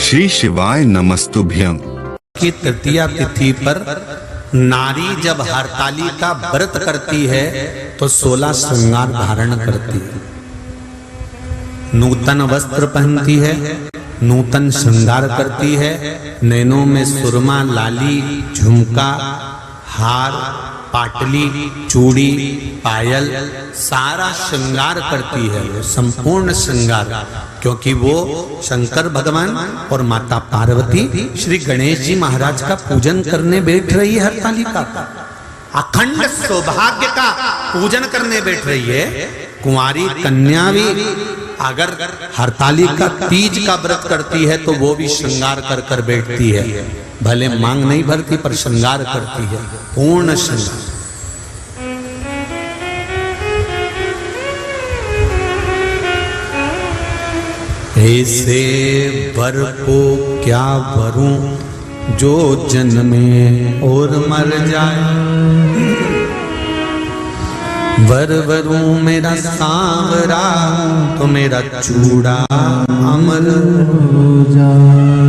श्री शिवाय नमस्तुभ्यं। की तृतीया तिथि पर नारी जब हरतालिका व्रत करती है तो 16 श्रृंगार धारण करती है, नूतन वस्त्र पहनती है, नूतन श्रृंगार करती है, नैनों में सुरमा, लाली, झुमका, हार, पाटली, चूड़ी, पायल, सारा श्रृंगार करती है, वो संपूर्ण श्रृंगार, क्योंकि वो शंकर भगवान और माता पार्वती श्री गणेश जी महाराज का पूजन करने बैठ रही है। हरतालिका अखंड सौभाग्य का पूजन करने बैठ रही है। कुंवारी कन्या भी अगर हरतालिका तीज का व्रत करती है तो वो भी श्रृंगार कर कर बैठती है, भले मांग नहीं भरती पर श्रृंगार करती है, पूर्ण श्रृंगार। ऐसे वर को क्या वरूं जो जन्मे और मर जाए, वर वरूं मेरा सांवरा तो मेरा चूड़ा अमर हो जाए।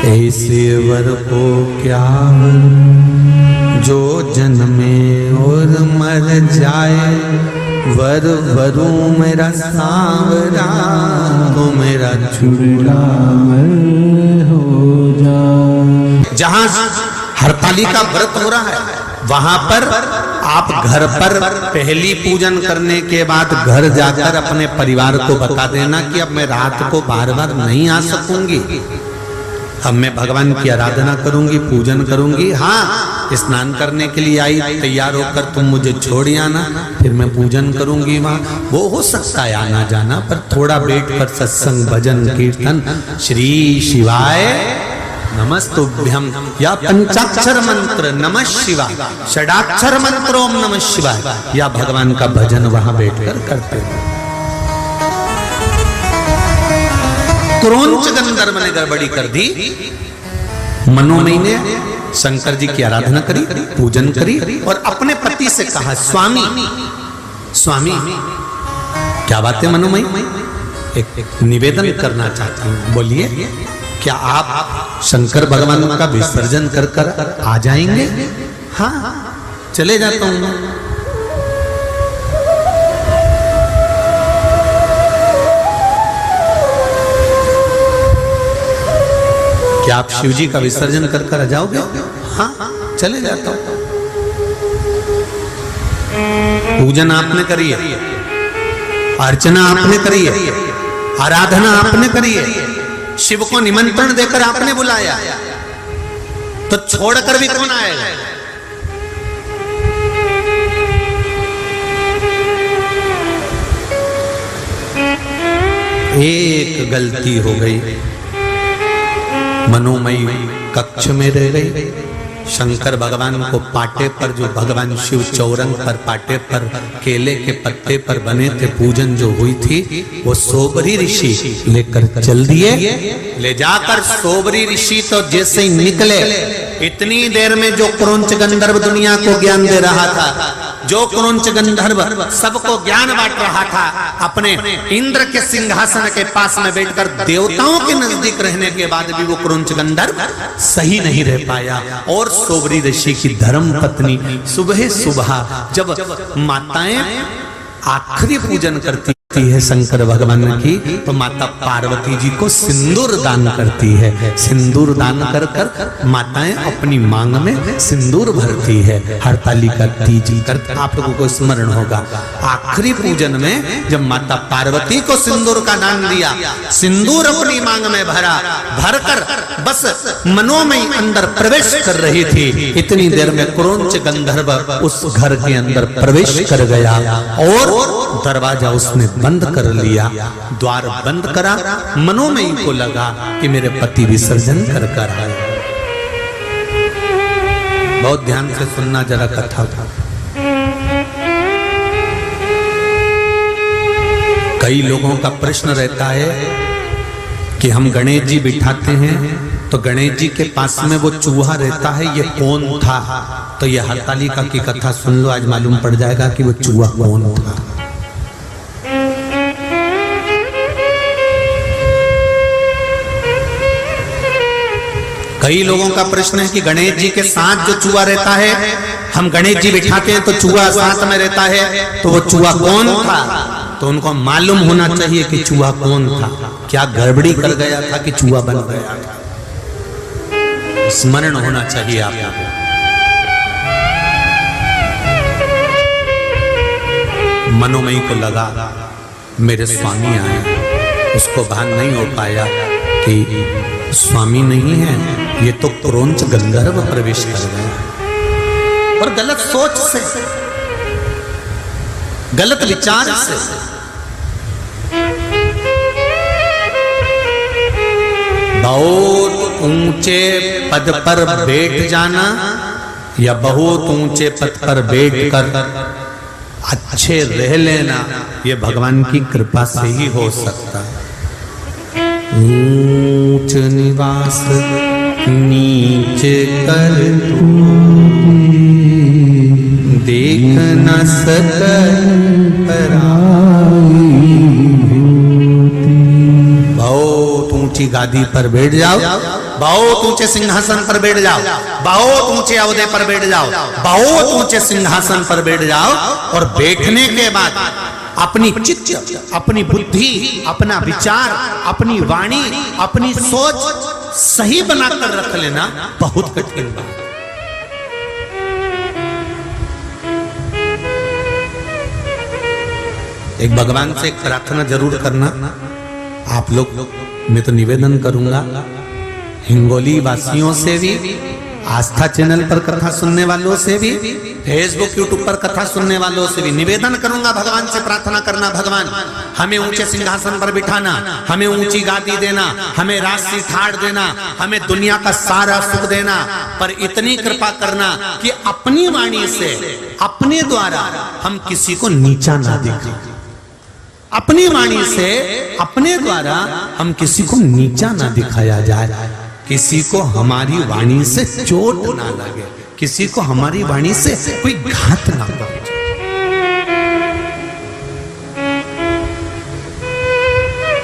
ऐसे वर को क्या वर जो जन्मे और मर जाए, वर वरू मेरा सांवरा तो मेरा चूड़ा हो जाए। जहां हरतालिका व्रत हो रहा है वहां पर आप घर पर पहली पूजन करने के बाद घर जाकर अपने परिवार को बता देना कि अब मैं रात को बार बार नहीं आ सकूंगी, अब मैं भगवान की आराधना करूंगी, पूजन करूंगी। हाँ, स्नान करने के लिए आई, तैयार होकर तुम मुझे छोड़ आना, फिर मैं पूजन करूंगी वहां। वो हो सकता है आना जाना, पर थोड़ा बैठ कर सत्संग, भजन, कीर्तन, श्री शिवाय नमस्तुभ्यं या पंचाक्षर मंत्र नमः शिवाय, षडाक्षर मंत्र ओम नमः शिवाय, या भगवान का भजन वहां बैठकर करते हैं। क्रोंच गंधर्व ने गड़बड़ी कर दी, मनोमयी ने शंकर जी की आराधना करी, पूजन करी और अपने पति से कहा, स्वामी स्वामी क्या बात है मनोमयी, एक निवेदन करना चाहती हूँ, बोलिए क्या आप शंकर भगवान का विसर्जन कर कर आ जाएंगे? हाँ चले जाता हूँ। क्या आप शिव जी का विसर्जन कर कर आ जाओगे? हाँ चले जाता हूं। पूजन आपने करी है, अर्चना आपने करी है, आराधना आपने करी है, शिव को निमंत्रण देकर आपने बुलाया, तो छोड़कर भी कौन आएगा? एक गलती हो गई, मनोमयी कक्ष में रह गई, शंकर भगवान को पाटे पर, जो भगवान शिव चौरंग पर पाटे पर केले के पत्ते पर बने थे, पूजन जो हुई थी, वो सोबरी ऋषि लेकर चल दिए। ले जाकर सोबरी ऋषि तो जैसे ही निकले, इतनी देर में जो क्रोंच गंधर्व दुनिया को ज्ञान दे रहा था, जो क्रोंच गंधर्व सबको ज्ञान बांट रहा था, अपने इंद्र के सिंहासन के पास में बैठकर देवताओं के नजदीक रहने के बाद भी वो क्रोंच गंधर्व सही नहीं रह पाया। और सोबरी ऋषि की धर्म पत्नी सुबह सुबह जब माताएं आखिरी पूजन करती है शंकर भगवान की, तो माता पार्वती जी को सिंदूर दान करती है। सिंदूर दान कर कर माताएं अपनी मांग में सिंदूर भरती है। हरतालिका तीज कर आप लोगों को स्मरण होगा, आखिरी पूजन में जब माता पार्वती को सिंदूर का दान दिया, सिंदूर अपनी मांग में भरा, भरकर बस मनोमयी अंदर प्रवेश कर रही थी, इतनी देर में क्रोंच गंधर्व उस घर के अंदर प्रवेश कर गया और दरवाजा उसने बंद कर लिया। द्वार बंद करा, मनोमयी को लगा कि मेरे पति विसर्जन कर कर आए। बहुत ध्यान से सुनना जरा कथा। कई लोगों का प्रश्न रहता है कि हम गणेश जी बिठाते हैं तो गणेश जी के पास में वो चूहा रहता है, ये कौन था? तो ये हरतालिका की कथा सुन लो, आज मालूम पड़ जाएगा कि वो चूहा कौन था। कई लोगों का प्रश्न है कि गणेश जी के साथ जो चूहा रहता है, हम गणेश जी बिठाते हैं तो चूहा साथ में रहता है, तो वो चूहा कौन था? तो उनको मालूम होना चाहिए कि चूहा कौन था, क्या गड़बड़ी कर गया था कि चूहा बन गया था। स्मरण होना चाहिए आपको। मनोमयी को लगा मेरे स्वामी आए, उसको भान नहीं हो पाया कि स्वामी नहीं है, ये तो क्रोंच गंधर्व प्रवेश कर गया। और गलत सोच से, गलत विचार से। बहुत ऊंचे पद पर बैठ जाना या बहुत ऊंचे पद पर बैठकर अच्छे रह लेना, ये भगवान की कृपा से ही हो सकता है। ऊंच निवास नीचे कर तू, देख न सकल बहुत ऊंची गादी पर बैठ जाओ, बहुत ऊंचे सिंहासन पर बैठ जाओ, बहुत ऊंचे अहदे पर बैठ जाओ, बहुत ऊंचे सिंहासन पर बैठ जाओ, और बैठने के बाद अपनी चित्त, अपनी बुद्धि, अपना विचार, अपनी वाणी, अपनी सोच सही बनाकर रख लेना बहुत कठिन बात। एक भगवान से एक प्रार्थना जरूर करना। आप लोग, मैं तो निवेदन करूंगा हिंगोली वासियों से भी, आस्था चैनल पर कथा सुनने वालों से भी, फेसबुक यूट्यूब पर कथा सुनने वालों से भी निवेदन करूंगा, भगवान से प्रार्थना करना, भगवान हमें ऊंचे सिंहासन पर बिठाना, हमें ऊंची गादी देना, हमें राजसी ठाड़ देना, हमें दुनिया का सारा सुख देना, पर इतनी कृपा करना कि अपनी वाणी से, अपने द्वारा हम किसी को नीचा ना दिखाएं। अपनी वाणी से, अपने द्वारा हम किसी को नीचा ना दिखाया जाए, किसी को हमारी वाणी से चोट ना लगे, किसी को हमारी वाणी से कोई घात ना पहुंचे।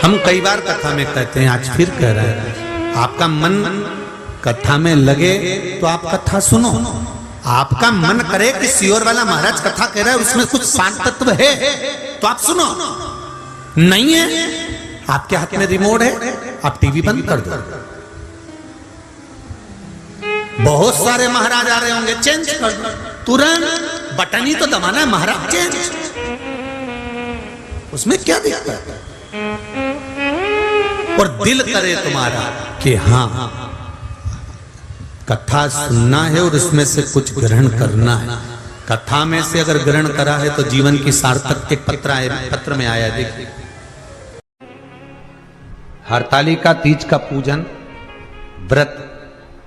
हम कई बार कथा में कहते हैं, आज फिर कह रहे हैं, आपका मन कथा में लगे तो आप कथा सुनो। आपका मन करे कि सियोर वाला महाराज कथा कह रहा है, उसमें कुछ शांत तत्व है, तो आप सुनो। नहीं है, आपके हाथ में रिमोट है, आप टीवी बंद कर दो। बहुत सारे महाराज आ रहे होंगे, चेंज कर दो तुरंत, बटन ही तो दबाना है, महाराज चेंज, उसमें क्या दिक्कत है? और दिल करे तुम्हारा कि हाँ कथा सुनना है और उसमें से कुछ ग्रहण करना है। कथा में से अगर ग्रहण करा है तो जीवन की सार्थक। एक पत्र में आया, देखिए, हरतालिका तीज का पूजन व्रत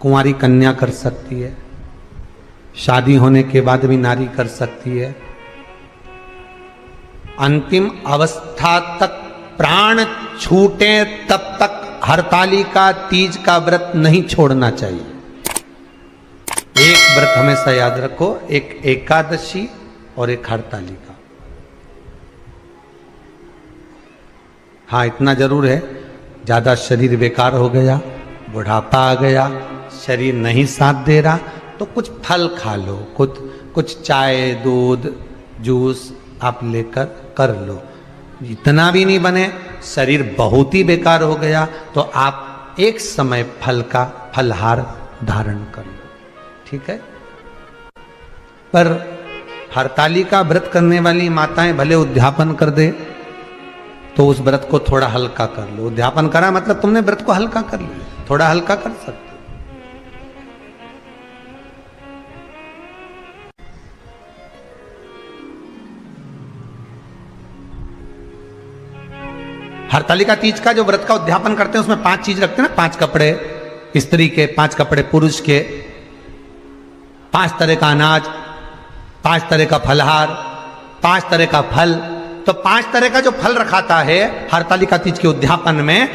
कुंवारी कन्या कर सकती है, शादी होने के बाद भी नारी कर सकती है। अंतिम अवस्था तक प्राण छूटे तब तक हरतालिका तीज का व्रत नहीं छोड़ना चाहिए। एक व्रत हमेशा याद रखो, एक एकादशी और एक हरतालिका। हाँ, इतना जरूर है, ज्यादा शरीर बेकार हो गया, बुढ़ापा आ गया, शरीर नहीं साथ दे रहा, तो कुछ फल खा लो, कुछ चाय, दूध, जूस आप लेकर कर लो। इतना भी नहीं बने, शरीर बहुत ही बेकार हो गया, तो आप एक समय फल का फलहार धारण कर लो, ठीक है। पर हरतालिका व्रत करने वाली माताएं भले उद्यापन कर दे, तो उस व्रत को थोड़ा हल्का कर लो। उद्यापन करा मतलब तुमने व्रत को हल्का कर लिया, थोड़ा हल्का कर सकते। हरतालिका तीज का जो व्रत का उद्यापन करते हैं उसमें 5 चीज रखते हैं ना, 5 कपड़े स्त्री के, 5 कपड़े पुरुष के, 5 तरह का अनाज, 5 तरह का फलहार, 5 तरह का फल। तो 5 तरह का जो फल रखाता है हरतालिका तीज के उद्यापन में,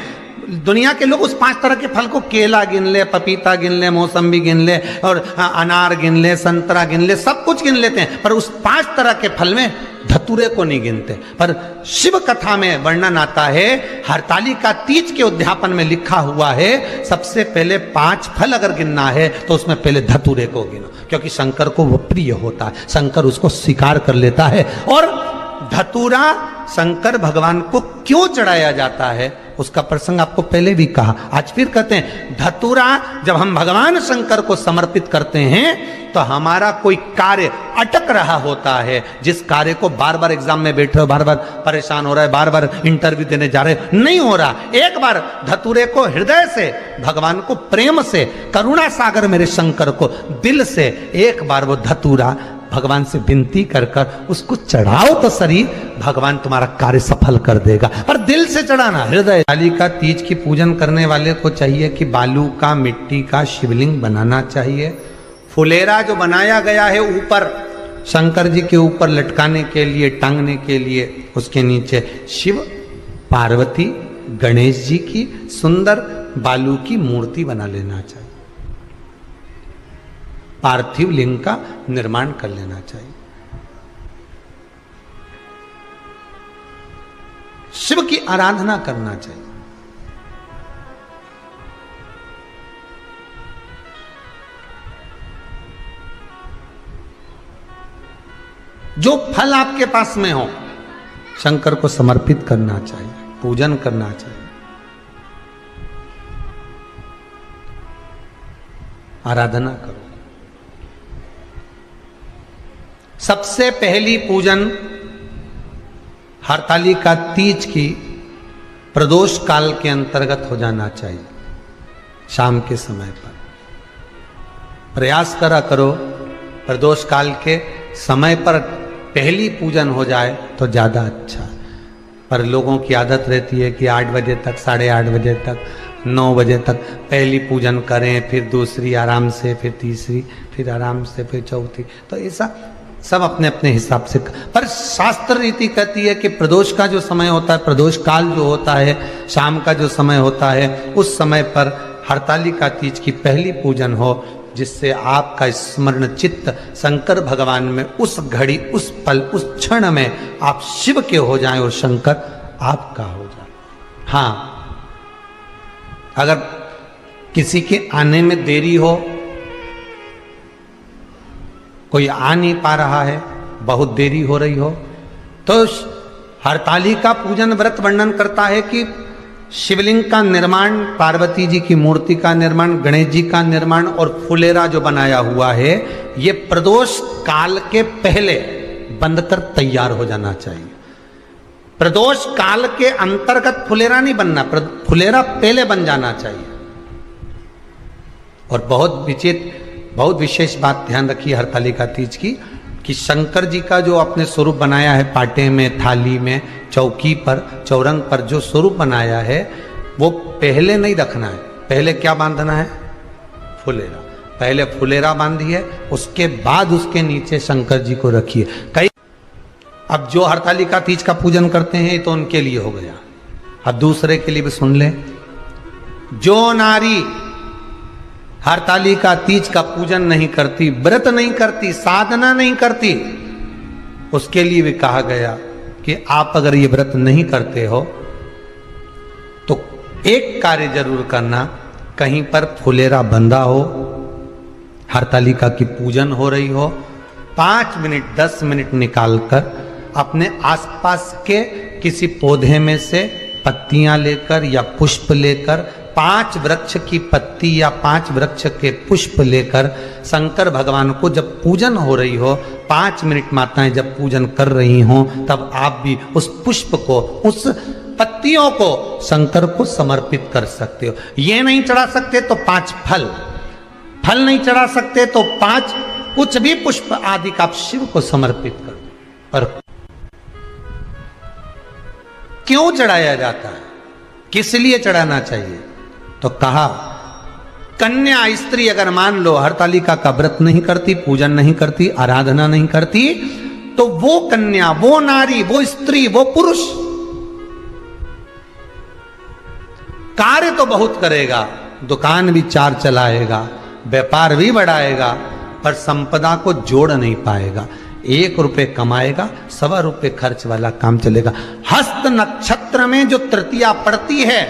दुनिया के लोग उस 5 तरह के फल को, केला गिन ले, पपीता गिन ले, मौसम्बी गिन ले, और अनार गिन ले, संतरा गिन ले, सब कुछ गिन लेते हैं, पर उस 5 तरह के फल में धतूरे को नहीं गिनते। पर शिव कथा में वर्णन आता है, हरतालिका तीज के उद्यापन में लिखा हुआ है, सबसे पहले 5 फल अगर गिनना है तो उसमें पहले धतूरे को गिनो, क्योंकि शंकर को वो प्रिय होता है, शंकर उसको स्वीकार कर लेता है। और धतूरा शंकर भगवान को क्यों चढ़ाया जाता है उसका प्रसंग आपको पहले भी कहा, आज फिर कहते हैं। धतूरा जब हम भगवान शंकर को समर्पित करते हैं तो हमारा कोई कार्य अटक रहा होता है, जिस कार्य को बार बार एग्जाम में बैठे हो, बार बार परेशान हो रहा है, बार बार इंटरव्यू देने जा रहे हो, नहीं हो रहा, एक बार धतूरे को हृदय से, भगवान को प्रेम से, करुणा सागर मेरे शंकर को दिल से एक बार वो धतूरा भगवान से विनती कर कर उसको चढ़ाओ तो शरीर, भगवान तुम्हारा कार्य सफल कर देगा। पर दिल से चढ़ाना, हृदय। हरतालिका तीज की पूजन करने वाले को चाहिए कि बालू का, मिट्टी का शिवलिंग बनाना चाहिए। फुलेरा जो बनाया गया है ऊपर शंकर जी के ऊपर लटकाने के लिए, टांगने के लिए, उसके नीचे शिव, पार्वती, गणेश जी की सुंदर बालू की मूर्ति बना लेना चाहिए, पार्थिव लिंग का निर्माण कर लेना चाहिए। शिव की आराधना करना चाहिए। जो फल आपके पास में हो शंकर को समर्पित करना चाहिए, पूजन करना चाहिए, आराधना करो। सबसे पहली पूजन हरतालिका तीज की प्रदोष काल के अंतर्गत हो जाना चाहिए, शाम के समय पर। प्रयास करा करो प्रदोष काल के समय पर पहली पूजन हो जाए तो ज़्यादा अच्छा। पर लोगों की आदत रहती है कि 8 बजे तक, 8:30 बजे तक, 9 बजे तक पहली पूजन करें, फिर दूसरी आराम से, फिर तीसरी, फिर आराम से, फिर चौथी। तो ऐसा सब अपने अपने हिसाब से। पर शास्त्र रीति कहती है कि प्रदोष का जो समय होता है, प्रदोष काल जो होता है, शाम का जो समय होता है, उस समय पर हरतालिका तीज की पहली पूजन हो, जिससे आपका स्मरण चित्त शंकर भगवान में उस घड़ी, उस पल, उस क्षण में आप शिव के हो जाएं और शंकर आपका हो जाए। हाँ, अगर किसी के आने में देरी हो, कोई आ नहीं पा रहा है, बहुत देरी हो रही हो, तो हरतालिका पूजन व्रत वर्णन करता है कि शिवलिंग का निर्माण, पार्वती जी की मूर्ति का निर्माण, गणेश जी का निर्माण और फुलेरा जो बनाया हुआ है, ये प्रदोष काल के पहले बनकर तैयार हो जाना चाहिए। प्रदोष काल के अंतर्गत फुलेरा नहीं बनना, फुलेरा पहले बन जाना चाहिए। और बहुत विशेष बात ध्यान रखिए हरतालिका तीज की, कि शंकर जी का जो अपने स्वरूप बनाया है, पाटे में, थाली में, चौकी पर, चौरंग पर जो स्वरूप बनाया है, वो पहले नहीं रखना है। पहले क्या बांधना है? फुलेरा। पहले फुलेरा बांधिए, उसके बाद उसके नीचे शंकर जी को रखिए। कई अब जो हरतालिका तीज का पूजन करते हैं तो उनके लिए हो गया, अब दूसरे के लिए भी सुन ले। जो नारी हरतालिका तीज का पूजन नहीं करती, व्रत नहीं करती, साधना नहीं करती, उसके लिए भी कहा गया कि आप अगर ये व्रत नहीं करते हो तो एक कार्य जरूर करना, कहीं पर फुलेरा बंधा हो, हरतालिका की पूजन हो रही हो, 5 मिनट 10 मिनट निकालकर अपने आसपास के किसी पौधे में से पत्तियां लेकर या पुष्प लेकर, 5 वृक्ष की पत्ती या 5 वृक्ष के पुष्प लेकर शंकर भगवान को जब पूजन हो रही हो, 5 मिनट माताएं जब पूजन कर रही हों, तब आप भी उस पुष्प को, उस पत्तियों को शंकर को समर्पित कर सकते हो। ये नहीं चढ़ा सकते तो 5 फल नहीं चढ़ा सकते तो 5 कुछ भी पुष्प आदि का आप शिव को समर्पित कर दो। पर क्यों चढ़ाया जाता है, किस लिए चढ़ाना चाहिए? तो कहा, कन्या स्त्री अगर मान लो हरतालिका का व्रत नहीं करती, पूजन नहीं करती, आराधना नहीं करती, तो वो कन्या, वो नारी, वो स्त्री, वो पुरुष कार्य तो बहुत करेगा, दुकान भी 4 चलाएगा, व्यापार भी बढ़ाएगा, पर संपदा को जोड़ नहीं पाएगा। 1 रुपये कमाएगा, 1.25 रुपये खर्च वाला काम चलेगा। हस्त नक्षत्र में जो तृतीया पड़ती है,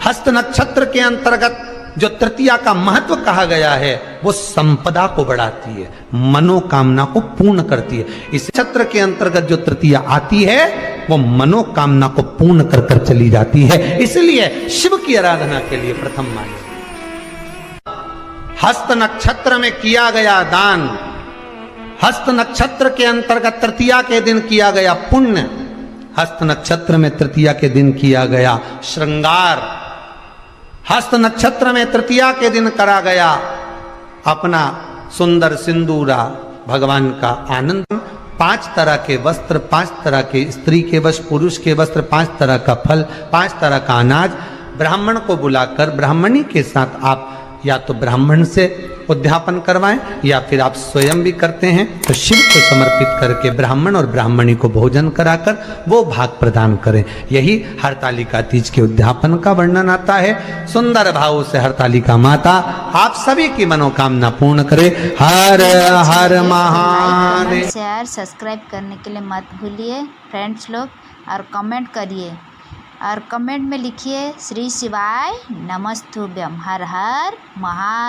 हस्त नक्षत्र के अंतर्गत जो तृतीया का महत्व कहा गया है, वो संपदा को बढ़ाती है, मनोकामना को पूर्ण करती है। इस नक्षत्र के अंतर्गत जो तृतीया आती है, वो मनोकामना को पूर्ण कर कर चली जाती है। इसलिए शिव की आराधना के लिए प्रथम माने। हस्त नक्षत्र में किया गया दान, हस्त नक्षत्र के अंतर्गत तृतीया के दिन किया गया पुण्य, हस्त नक्षत्र में तृतीया के दिन किया गया श्रृंगार, हस्त नक्षत्र में तृतीया के दिन करा गया अपना सुंदर सिंदूरा, भगवान का आनंद। 5 तरह के वस्त्र, 5 तरह के स्त्री के वस्त्र, पुरुष के वस्त्र, 5 तरह का फल, 5 तरह का अनाज, ब्राह्मण को बुलाकर ब्राह्मणी के साथ आप या तो ब्राह्मण से उद्यापन करवाएं या फिर आप स्वयं भी करते हैं तो शिव को समर्पित करके ब्राह्मण और ब्राह्मणी को भोजन कराकर वो भाग प्रदान करें। यही हरतालिका तीज के उद्यापन का वर्णन आता है। सुंदर भाव से हरतालिका माता आप सभी की मनोकामना पूर्ण करे। हर हर महादेव। शेयर सब्सक्राइब करने के लिए मत भूलिए फ्रेंड्स लोग, और कमेंट करिए, और कमेंट में लिखिए श्री शिवाय नमस्तुभ्यम, हर हर महादेव।